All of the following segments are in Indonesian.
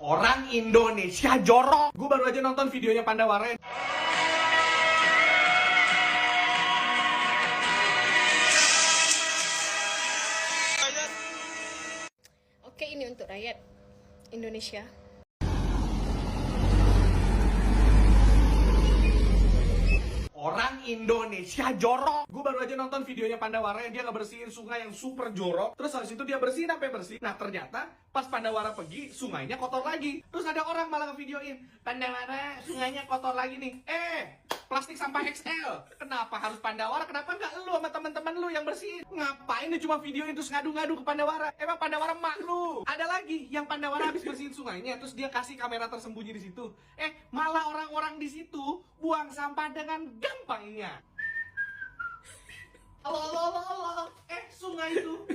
Orang Indonesia jorok. Gue baru aja nonton videonya Pandawara. Oke, ini untuk rakyat Indonesia. Orang Indonesia jorok. Gue baru aja nonton videonya Pandawara yang dia ngebersihin sungai yang super jorok. Terus habis itu dia bersihin sampai bersih. Nah ternyata pas Pandawara pergi, sungainya kotor lagi. Terus ada orang malah ngevideoin, Pandawara sungainya kotor lagi nih. Plastik sampah XL. Kenapa harus Pandawara? Kenapa nggak lu sama teman-teman lu yang bersihin? Ngapain lu cuma videoin terus ngadu-ngadu ke Pandawara? Emang Pandawara mak lu? Ada lagi yang Pandawara habis bersihin sungainya, terus dia kasih kamera tersembunyi di situ. Malah orang-orang di situ buang sampah dengan gampangnya. Allah. Sungai itu.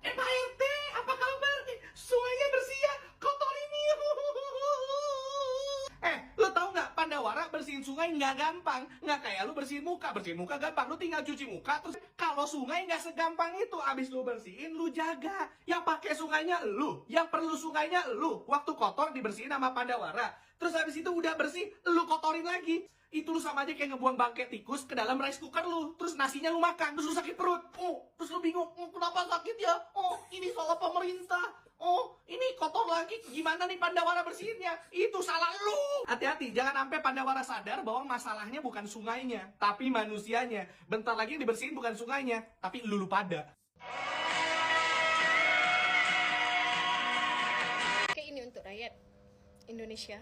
Pak RT, apa kabar? Sungainya bersih ya? Kotor ini. Lo tau nggak? Pandawara bersihin sungai nggak gampang. Nggak kayak lu bersihin muka. Bersihin muka gampang. Lu tinggal cuci muka. Terus kalau sungai nggak segampang itu. Abis lu bersihin, lu jaga. Yang pakai sungainya lu. Yang perlu sungainya lu. Waktu kotor dibersihin sama Pandawara. Terus habis itu udah bersih, lu kotorin lagi. Itu lu sama aja kayak ngebuang bangkai tikus ke dalam rice cooker lu. Terus nasinya lu makan, terus lu sakit perut. Terus lu bingung, kenapa sakit ya? Ini salah pemerintah. Ini kotor lagi. Gimana nih Pandawara bersihinnya? Itu salah lu. Hati-hati, jangan sampai Pandawara sadar bahwa masalahnya bukan sungainya, tapi manusianya. Bentar lagi yang dibersihin bukan sungainya, tapi lu pada. Oke, ini untuk rakyat Indonesia.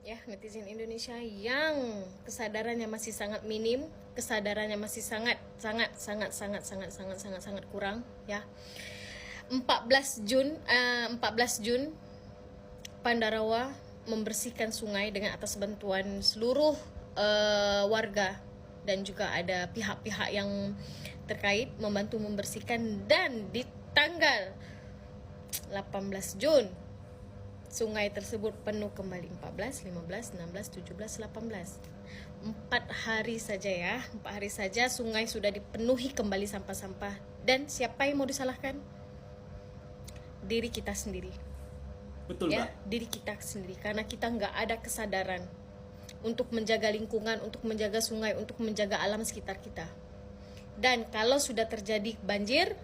Ya, netizen Indonesia yang kesadarannya masih sangat minim, kesadarannya masih sangat kurang, ya. 14 Jun Pandawara membersihkan sungai dengan atas bantuan seluruh warga dan juga ada pihak-pihak yang terkait membantu membersihkan, dan di tanggal 18 Jun sungai tersebut penuh kembali. 14, 15, 16, 17, 18. 4 hari saja ya. 4 hari saja sungai sudah dipenuhi kembali sampah-sampah. Dan siapa yang mau disalahkan? Diri kita sendiri. Betul, ya, Mbak. Diri kita sendiri. Karena kita nggak ada kesadaran untuk menjaga lingkungan, untuk menjaga sungai, untuk menjaga alam sekitar kita. Dan kalau sudah terjadi banjir,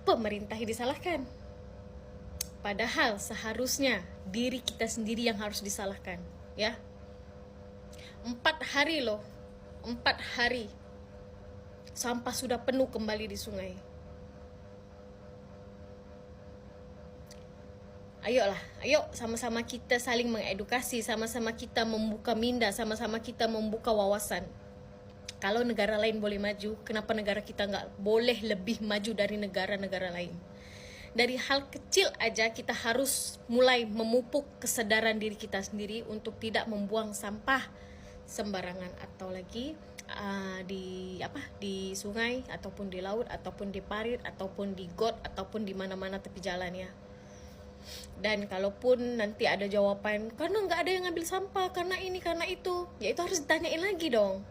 pemerintah yang disalahkan. Padahal seharusnya diri kita sendiri yang harus disalahkan, ya. 4 hari loh, 4 hari sampah sudah penuh kembali di sungai. Ayo sama-sama kita saling mengedukasi, sama-sama kita membuka minda, sama-sama kita membuka wawasan. Kalau negara lain boleh maju, kenapa negara kita nggak boleh lebih maju dari negara-negara lain? Dari hal kecil aja kita harus mulai memupuk kesadaran diri kita sendiri untuk tidak membuang sampah sembarangan, atau lagi di sungai ataupun di laut ataupun di parit ataupun di got ataupun di mana-mana tepi jalan, ya. Dan kalaupun nanti ada jawaban karena nggak ada yang ngambil sampah, karena ini karena itu, ya itu harus ditanyain lagi dong,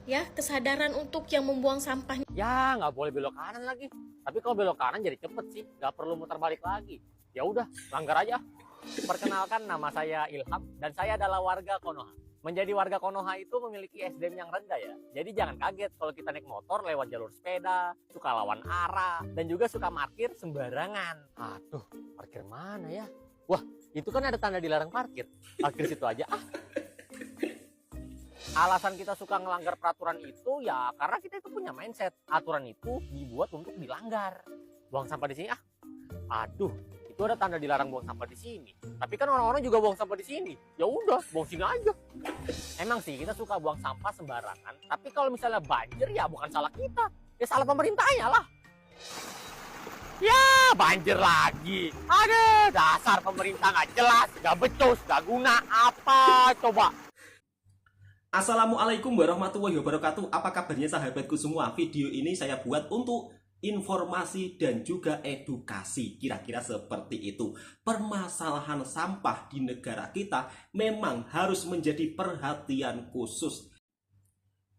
ya, kesadaran untuk yang membuang sampahnya. Ya nggak boleh belok kanan lagi. Tapi kalau belok kanan jadi cepet sih, nggak perlu muter balik lagi. Ya udah, langgar aja. Perkenalkan, nama saya Ilham dan saya adalah warga Konoha. Menjadi warga Konoha itu memiliki SDM yang rendah ya. Jadi jangan kaget kalau kita naik motor lewat jalur sepeda, suka lawan arah, dan juga suka parkir sembarangan. Aduh, parkir mana ya? Wah, itu kan ada tanda dilarang parkir. Parkir situ aja ah. Alasan kita suka ngelanggar peraturan itu ya karena kita itu punya mindset aturan itu dibuat untuk dilanggar. Buang sampah di sini ah. Aduh, itu ada tanda dilarang buang sampah di sini. Tapi kan orang-orang juga buang sampah di sini. Ya udah, buang sini aja. Emang sih kita suka buang sampah sembarangan, tapi kalau misalnya banjir ya bukan salah kita. Ya salah pemerintahnya lah. Ya, banjir lagi. Ada dasar pemerintah nggak jelas, nggak becus, nggak guna apa coba. Assalamualaikum warahmatullahi wabarakatuh. Apa kabarnya sahabatku semua? Video ini saya buat untuk informasi dan juga edukasi. Kira-kira seperti itu. Permasalahan sampah di negara kita memang harus menjadi perhatian khusus.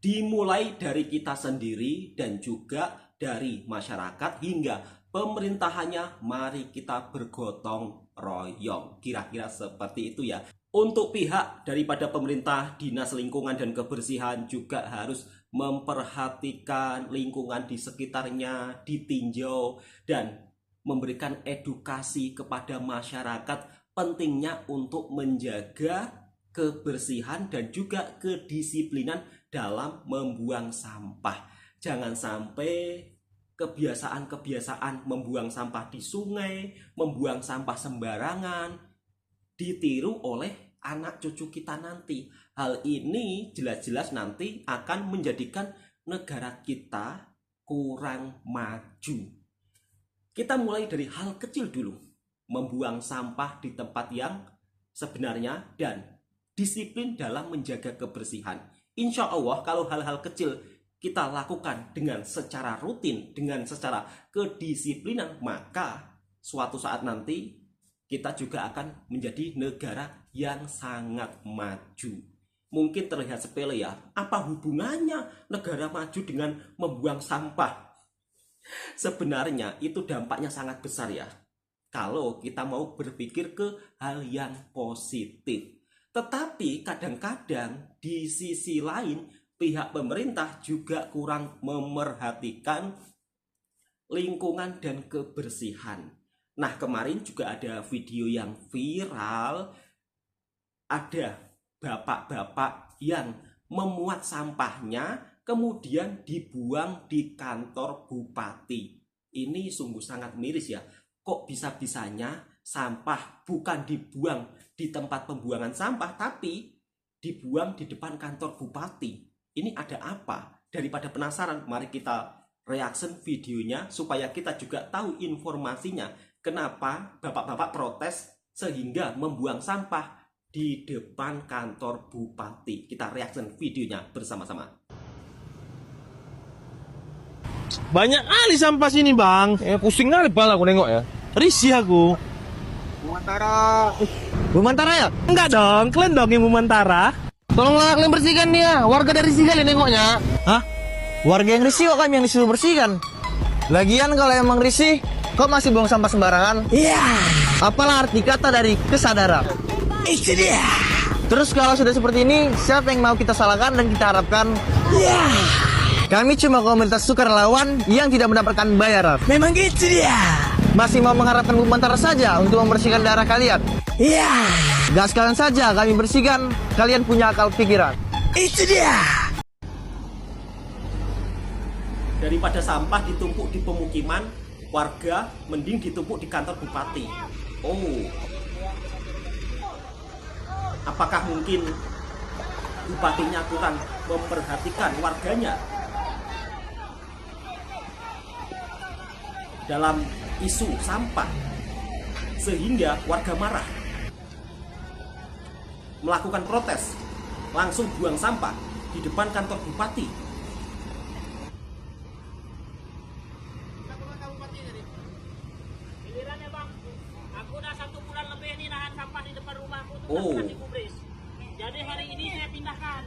Dimulai dari kita sendiri dan juga dari masyarakat hingga pemerintahannya. Mari kita bergotong royong. Kira-kira seperti itu ya. Untuk pihak daripada pemerintah, dinas lingkungan dan kebersihan juga harus memperhatikan lingkungan di sekitarnya, ditinjau, dan memberikan edukasi kepada masyarakat pentingnya untuk menjaga kebersihan dan juga kedisiplinan dalam membuang sampah. Jangan sampai kebiasaan-kebiasaan membuang sampah di sungai, membuang sampah sembarangan ditiru oleh anak cucu kita nanti. Hal ini jelas-jelas nanti akan menjadikan negara kita kurang maju. Kita mulai dari hal kecil dulu, membuang sampah di tempat yang sebenarnya dan disiplin dalam menjaga kebersihan. Insya Allah kalau hal-hal kecil kita lakukan dengan secara rutin, dengan secara kedisiplinan, maka suatu saat nanti kita juga akan menjadi negara yang sangat maju. Mungkin terlihat sepele ya, apa hubungannya negara maju dengan membuang sampah? Sebenarnya itu dampaknya sangat besar ya, kalau kita mau berpikir ke hal yang positif. Tetapi kadang-kadang di sisi lain, pihak pemerintah juga kurang memerhatikan lingkungan dan kebersihan. Nah, kemarin juga ada video yang viral, ada bapak-bapak yang memuat sampahnya kemudian dibuang di kantor bupati. Ini sungguh sangat miris ya. Kok bisa-bisanya sampah bukan dibuang di tempat pembuangan sampah, tapi dibuang di depan kantor bupati. Ini ada apa? Daripada penasaran, mari kita reaction videonya supaya kita juga tahu informasinya. Kenapa bapak-bapak protes sehingga membuang sampah di depan kantor bupati? Kita reaction videonya bersama-sama. Banyak kali sampah sini bang. Pusing kali kepala aku nengok ya. Risih aku. Bumantara ya? Enggak dong, kalian dong yang Bumantara. Tolonglah kalian bersihkan dia. Warga dari risih kali nengoknya. Hah? Warga yang risih kok kami yang disuruh bersihkan. Lagian kalau emang risih, kok masih buang sampah sembarangan? Iya. Apalah arti kata dari kesadaran? Itu dia. Terus kalau sudah seperti ini, siapa yang mau kita salahkan dan kita harapkan? Iya. Kami cuma komunitas sukarelawan yang tidak mendapatkan bayaran. Memang gitu dia. Masih mau mengharapkan Bumantara saja untuk membersihkan daerah kalian? Iya. Gak sekalian saja kami bersihkan, kalian punya akal pikiran. Itu dia. Daripada sampah ditumpuk di pemukiman warga, mending ditumpuk di kantor bupati. Oh, apakah mungkin bupatinya kurang memperhatikan warganya dalam isu sampah sehingga warga marah, melakukan protes, langsung buang sampah di depan kantor bupati? Oh. Jadi hari ini saya pindahkan.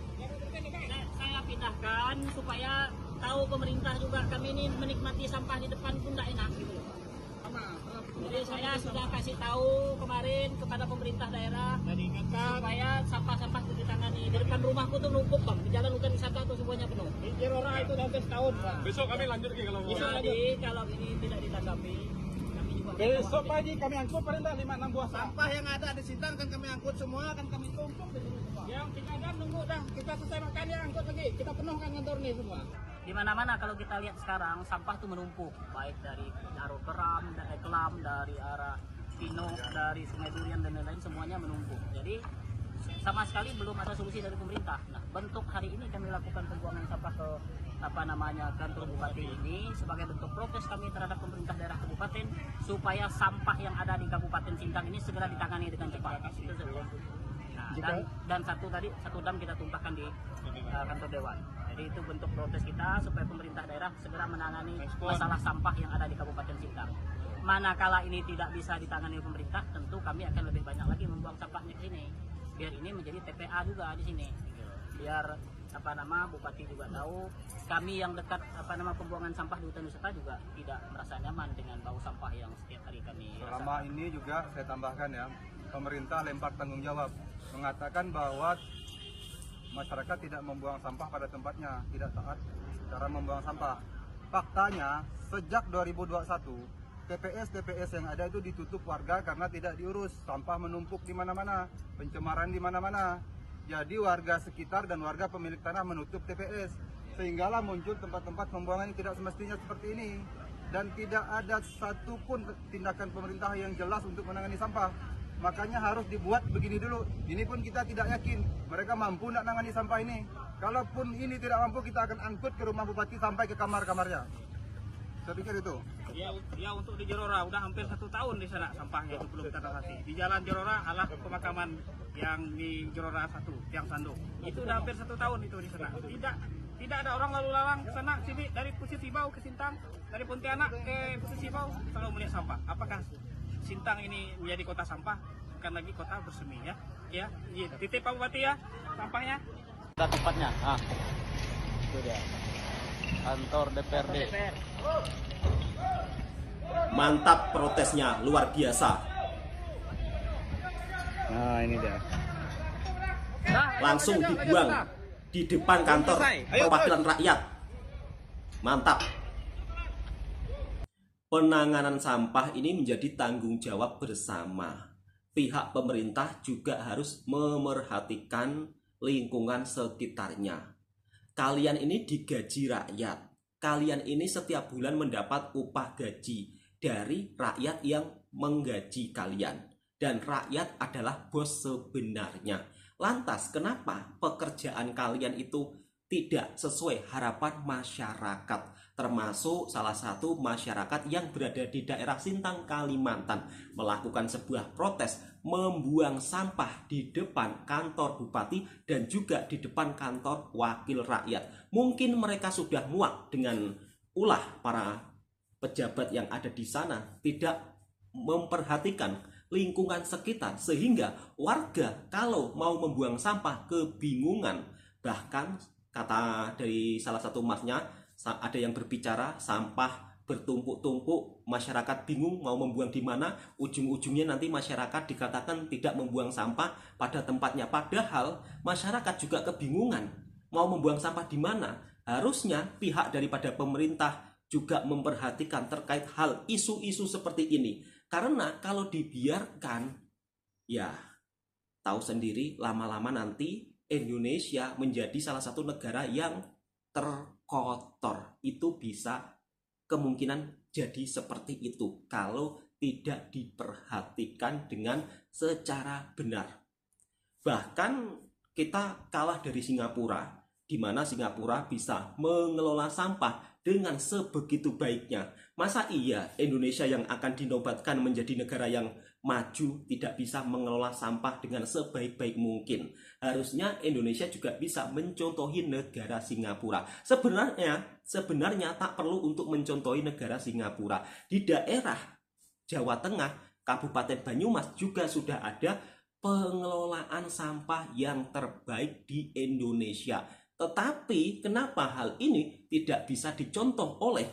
Saya pindahkan supaya tahu pemerintah juga kami ini menikmati sampah di depan pun tidak enak gitu. Jadi saya sudah kasih tahu kemarin kepada pemerintah daerah supaya sampah-sampah itu ditangani. Di depan rumahku tuh numpuk bang, di jalan hutan wisata tuh semuanya penuh. Di Jirora itu hampir setahun. Besok kami lanjut lagi kalau mau. Jadi kalau ini tidak ditanggapi, kami juga. Besok pagi kami angkut paling tak 5-6 buah sampah yang ada di Sintang kan kami angkut semua, kan kami tumpuk di sini semua. Yang tinggal nunggu dah, kita selesai makan ya angkut lagi. Kita penuhkan kantor nih semua. Di mana-mana kalau kita lihat sekarang sampah tuh menumpuk, baik dari arah Keram, dari Kelam, dari arah Pino, dari Sungai Durian dan lain-lain semuanya menumpuk. Jadi sama sekali belum ada solusi dari pemerintah. Nah, bentuk hari ini kami lakukan pembuangan sampah ke kantor bupati ini sebagai bentuk protes kami terhadap pemerintah daerah kabupaten supaya sampah yang ada di Kabupaten Sintang ini segera ditangani dengan cepat. Itu saja. Nah, dan satu dam kita tumpahkan di kantor dewan. Jadi itu bentuk protes kita supaya pemerintah daerah segera menangani masalah sampah yang ada di Kabupaten Sintang. Manakala ini tidak bisa ditangani pemerintah, tentu kami akan lebih banyak lagi membuang sampahnya ke sini. Biar ini menjadi TPA juga di sini. Biar Bupati juga tahu, kami yang dekat pembuangan sampah di hutan wisata juga tidak merasa nyaman dengan bau sampah yang setiap hari kami Selama rasakan. ini juga saya tambahkan ya, pemerintah lempar tanggung jawab, mengatakan bahwa masyarakat tidak membuang sampah pada tempatnya, tidak taat cara membuang sampah. Faktanya sejak 2021 TPS yang ada itu ditutup warga karena tidak diurus, sampah menumpuk di mana-mana, pencemaran di mana-mana. Jadi warga sekitar dan warga pemilik tanah menutup TPS, sehinggalah muncul tempat-tempat pembuangan yang tidak semestinya seperti ini, dan tidak ada satupun tindakan pemerintah yang jelas untuk menangani sampah. Makanya harus dibuat begini dulu. Ini pun kita tidak yakin mereka mampu nak nangani sampah ini. Kalaupun ini tidak mampu, kita akan angkut ke rumah bupati sampai ke kamar-kamarnya. Saya pikir itu. Ya untuk di Jorora udah hampir 1 tahun di sana sampahnya itu belum teratasi. Di Jalan Jorora alat pemakaman yang di Jorora 1 Tiang Sando itu udah hampir 1 tahun itu di sana. Tidak ada orang lalu lalang ke sana sini dari Posisi Bau ke Sintang, dari Pontianak ke Posisi Bau selalu melihat sampah. Apakah Sintang ini menjadi kota sampah, bukan lagi kota bersemi ya? Ya, titip Pak Bupati ya sampahnya. Tempatnya, itu dia. Kantor DPRD. Mantap protesnya, luar biasa. Nah, ini dia. Langsung dibuang di depan kantor perwakilan rakyat. Mantap. Penanganan sampah ini menjadi tanggung jawab bersama. Pihak pemerintah juga harus memerhatikan lingkungan sekitarnya. Kalian ini digaji rakyat. Kalian ini setiap bulan mendapat upah gaji dari rakyat yang menggaji kalian. Dan rakyat adalah bos sebenarnya. Lantas kenapa pekerjaan kalian itu tidak sesuai harapan masyarakat? Termasuk salah satu masyarakat yang berada di daerah Sintang, Kalimantan melakukan sebuah protes membuang sampah di depan kantor bupati dan juga di depan kantor wakil rakyat. Mungkin mereka sudah muak dengan ulah para pejabat yang ada di sana tidak memperhatikan lingkungan sekitar, sehingga warga kalau mau membuang sampah kebingungan. Bahkan kata dari salah satu masnya, ada yang berbicara sampah bertumpuk-tumpuk, masyarakat bingung mau membuang di mana, ujung-ujungnya nanti masyarakat dikatakan tidak membuang sampah pada tempatnya, padahal masyarakat juga kebingungan mau membuang sampah di mana. Harusnya pihak daripada pemerintah juga memperhatikan terkait hal isu-isu seperti ini, karena kalau dibiarkan, ya tahu sendiri lama-lama nanti Indonesia menjadi salah satu negara yang terkotor. Itu bisa kemungkinan jadi seperti itu kalau tidak diperhatikan dengan secara benar. Bahkan kita kalah dari Singapura, di mana Singapura bisa mengelola sampah dengan sebegitu baiknya. Masa iya Indonesia yang akan dinobatkan menjadi negara yang maju tidak bisa mengelola sampah dengan sebaik-baik mungkin? Harusnya Indonesia juga bisa mencontohi negara Singapura. Sebenarnya tak perlu untuk mencontohi negara Singapura. Di daerah Jawa Tengah, Kabupaten Banyumas juga sudah ada pengelolaan sampah yang terbaik di Indonesia. Tetapi kenapa hal ini tidak bisa dicontoh oleh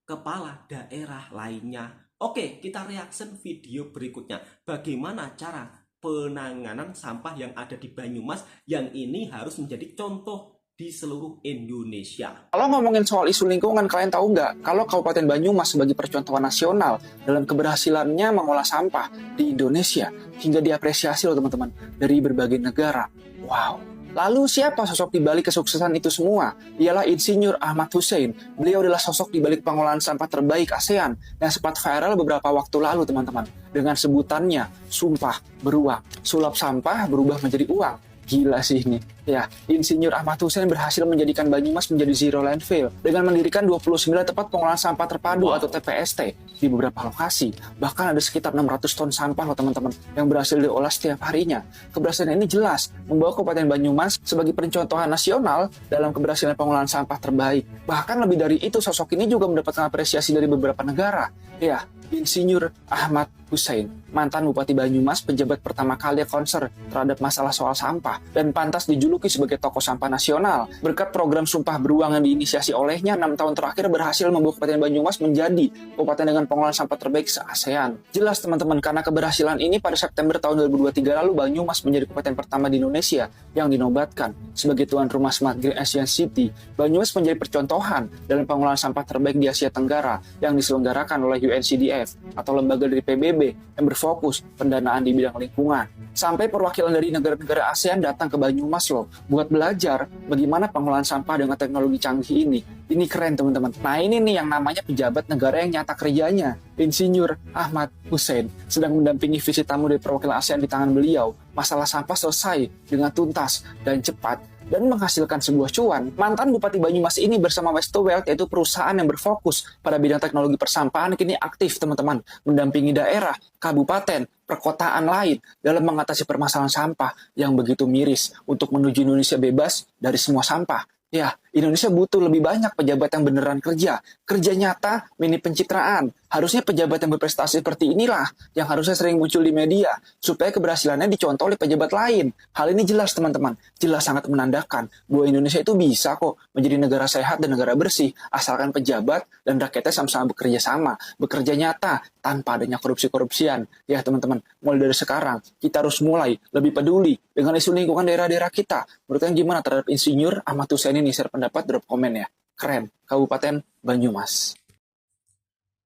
kepala daerah lainnya? Oke, kita reaction video berikutnya. Bagaimana cara penanganan sampah yang ada di Banyumas yang ini harus menjadi contoh di seluruh Indonesia. Kalau ngomongin soal isu lingkungan, kalian tahu nggak kalau Kabupaten Banyumas sebagai percontohan nasional dalam keberhasilannya mengolah sampah di Indonesia hingga diapresiasi loh teman-teman dari berbagai negara. Wow. Lalu siapa sosok di balik kesuksesan itu semua? Ialah Insinyur Ahmad Hussein. Beliau adalah sosok di balik pengolahan sampah terbaik ASEAN yang sempat viral beberapa waktu lalu teman-teman. Dengan sebutannya, sumpah beruang. Sulap sampah berubah menjadi uang. Gila sih ini. Ya, Insinyur Ahmad Hussein berhasil menjadikan Banyumas menjadi zero landfill dengan mendirikan 29 tempat pengolahan sampah terpadu atau TPST di beberapa lokasi. Bahkan ada sekitar 600 ton sampah loh teman-teman yang berhasil diolah setiap harinya. Keberhasilan ini jelas membawa Kabupaten Banyumas sebagai percontohan nasional dalam keberhasilan pengolahan sampah terbaik. Bahkan lebih dari itu, sosok ini juga mendapatkan apresiasi dari beberapa negara. Ya, Insinyur Ahmad Hussein, mantan Bupati Banyumas, penjabat pertama kali konser terhadap masalah soal sampah dan pantas dijuluki dijuluki sebagai tokoh sampah nasional. Berkat program Sumpah Beruang yang diinisiasi olehnya, 6 tahun terakhir berhasil membawa Kabupaten Banyumas menjadi kabupaten dengan pengelolaan sampah terbaik se-ASEAN. Jelas teman-teman, karena keberhasilan ini pada September tahun 2023 lalu Banyumas menjadi kabupaten pertama di Indonesia yang dinobatkan sebagai tuan rumah Smart Green Asian City. Banyumas menjadi percontohan dalam pengelolaan sampah terbaik di Asia Tenggara yang diselenggarakan oleh UNCDF atau lembaga dari PBB yang berfokus pendanaan di bidang lingkungan. Sampai perwakilan dari negara-negara ASEAN datang ke Banyumas loh buat belajar bagaimana pengelolaan sampah dengan teknologi canggih ini. Ini keren teman-teman. Nah ini nih yang namanya pejabat negara yang nyata kerjanya. Insinyur Ahmad Hussein sedang mendampingi visi tamu dari perwakilan ASEAN di tangan beliau. Masalah sampah selesai dengan tuntas dan cepat dan menghasilkan sebuah cuan. Mantan Bupati Banyumas ini bersama Westo Wealth, yaitu perusahaan yang berfokus pada bidang teknologi persampahan, kini aktif teman-teman mendampingi daerah, kabupaten, perkotaan lain dalam mengatasi permasalahan sampah yang begitu miris untuk menuju Indonesia bebas dari semua sampah. Ya, Indonesia butuh lebih banyak pejabat yang beneran kerja nyata, mini pencitraan. Harusnya pejabat yang berprestasi seperti inilah yang harusnya sering muncul di media, supaya keberhasilannya dicontoh oleh pejabat lain. Hal ini jelas teman-teman, jelas sangat menandakan bahwa Indonesia itu bisa kok menjadi negara sehat dan negara bersih, asalkan pejabat dan rakyatnya sama-sama bekerja nyata, tanpa adanya korupsi-korupsian. Ya teman-teman, mulai dari sekarang, kita harus mulai lebih peduli dengan isu lingkungan daerah-daerah kita. Menurut kalian gimana terhadap Insinyur Ahmad Hussein ini? Share pendapat, drop komen ya. Keren, Kabupaten Banyumas.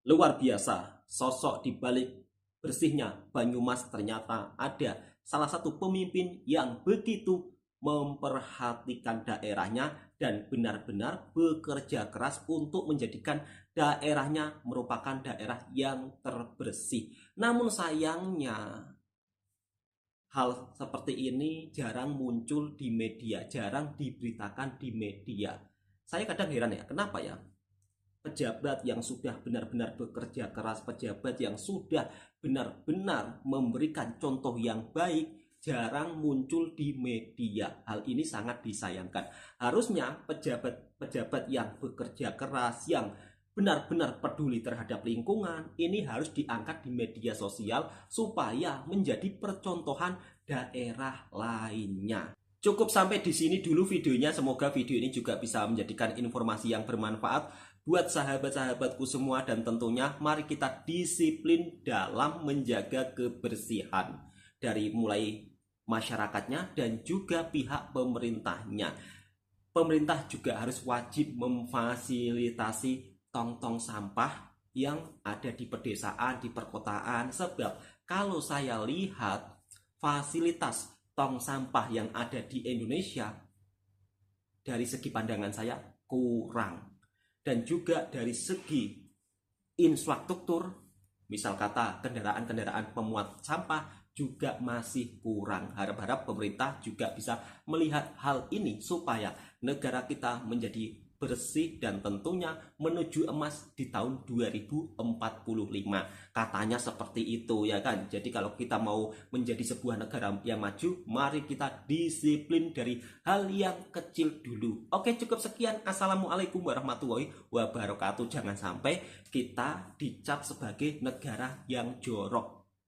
Luar biasa, sosok di balik bersihnya Banyumas ternyata ada salah satu pemimpin yang begitu memperhatikan daerahnya dan benar-benar bekerja keras untuk menjadikan daerahnya merupakan daerah yang terbersih. Namun sayangnya hal seperti ini jarang muncul di media, jarang diberitakan di media. Saya kadang heran ya, kenapa ya? Pejabat yang sudah benar-benar bekerja keras, pejabat yang sudah benar-benar memberikan contoh yang baik, jarang muncul di media. Hal ini sangat disayangkan. Harusnya pejabat-pejabat yang bekerja keras, yang benar-benar peduli terhadap lingkungan, ini harus diangkat di media sosial supaya menjadi percontohan daerah lainnya. Cukup sampai di sini dulu videonya. Semoga video ini juga bisa menjadikan informasi yang bermanfaat buat sahabat-sahabatku semua, dan tentunya mari kita disiplin dalam menjaga kebersihan dari mulai masyarakatnya dan juga pihak pemerintahnya. Pemerintah juga harus wajib memfasilitasi tong-tong sampah yang ada di pedesaan, di perkotaan, sebab kalau saya lihat fasilitas tong sampah yang ada di Indonesia dari segi pandangan saya kurang. Dan juga dari segi infrastruktur, misal kata kendaraan-kendaraan pemuat sampah juga masih kurang. Harap-harap pemerintah juga bisa melihat hal ini supaya negara kita menjadi bersih dan tentunya menuju emas di tahun 2045. Katanya seperti itu ya kan. Jadi kalau kita mau menjadi sebuah negara yang maju, mari kita disiplin dari hal yang kecil dulu. Oke, cukup sekian. Assalamualaikum warahmatullahi wabarakatuh. Jangan sampai kita dicap sebagai negara yang jorok.